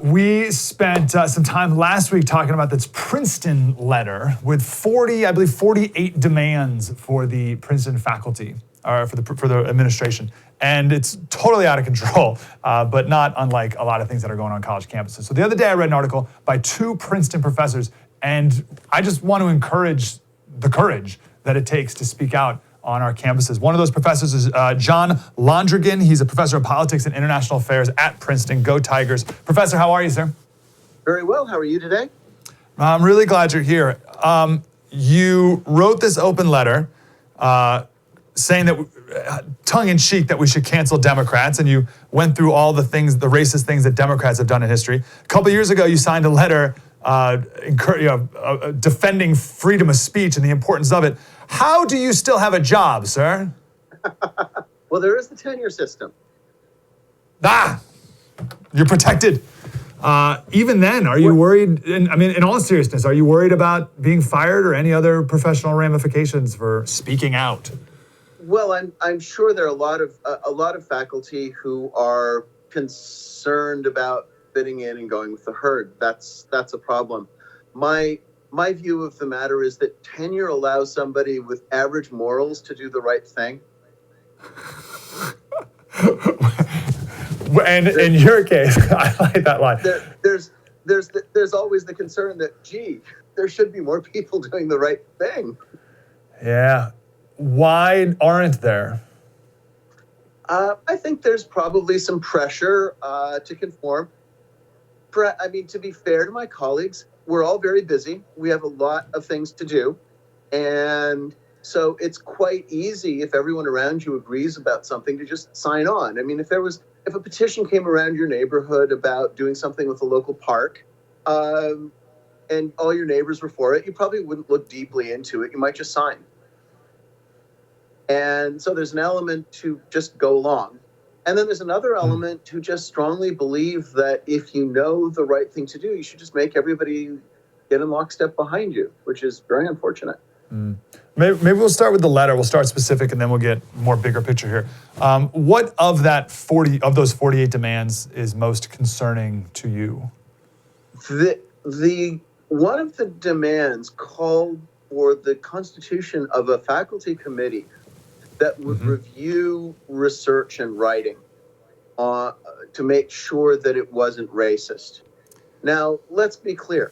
We spent some time last week talking about this Princeton letter with 48 demands for the Princeton faculty, or for the administration. And it's totally out of control, but not unlike a lot of things that are going on college campuses. So the other day I read an article by 2 Princeton professors, and I just want to encourage the courage that it takes to speak out on our campuses. One of those professors is John Londrigan. He's a professor of politics and international affairs at Princeton. Go Tigers. Professor, how are you, sir? Very well. How are you today? I'm really glad you're here. You wrote this open letter saying that, tongue-in-cheek, that we should cancel Democrats, and you went through all the things, the racist things that Democrats have done in history. A couple years ago, you signed a letter defending freedom of speech and the importance of it. How do you still have a job, sir? Well, there is the tenure system. You're protected. Even then, are you worried? In all seriousness, are you worried about being fired or any other professional ramifications for speaking out? Well, I'm sure there are a lot of faculty who are concerned about fitting in and going with the herd. That's a problem. My view of the matter is that tenure allows somebody with average morals to do the right thing. And in your case, I like that line. There's always the concern that, gee, there should be more people doing the right thing. Yeah. Why aren't there? I think there's probably some pressure to conform. To be fair to my colleagues, we're all very busy. We have a lot of things to do. And so it's quite easy, if everyone around you agrees about something, to just sign on. If a petition came around your neighborhood about doing something with a local park, and all your neighbors were for it, you probably wouldn't look deeply into it. You might just sign. And so there's an element to just go along. And then there's another element to just strongly believe that if you know the right thing to do, you should just make everybody get in lockstep behind you, which is very unfortunate. Maybe we'll start with the letter. We'll start specific, and then we'll get more bigger picture here. What of those 48 demands is most concerning to you? The one of the demands called for the constitution of a faculty committee that would review research and writing to make sure that it wasn't racist. Now, let's be clear.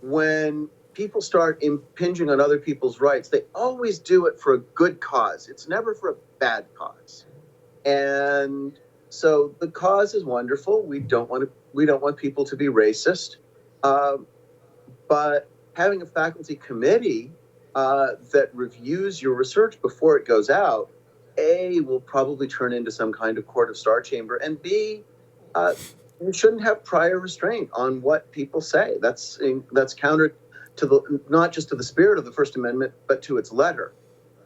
When people start impinging on other people's rights, they always do it for a good cause. It's never for a bad cause. And so the cause is wonderful. We don't want people to be racist. But having a faculty committee that reviews your research before it goes out, A, will probably turn into some kind of court of star chamber, and B, you shouldn't have prior restraint on what people say. That's counter to not just to the spirit of the First Amendment, but to its letter.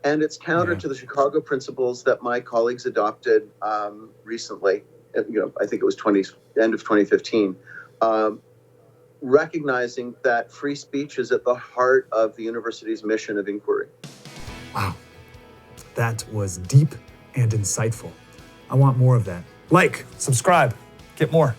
And it's counter to the Chicago principles that my colleagues adopted recently. I think it was end of 2015. Recognizing that free speech is at the heart of the university's mission of inquiry. Wow. That was deep and insightful. I want more of that. Like, subscribe, get more.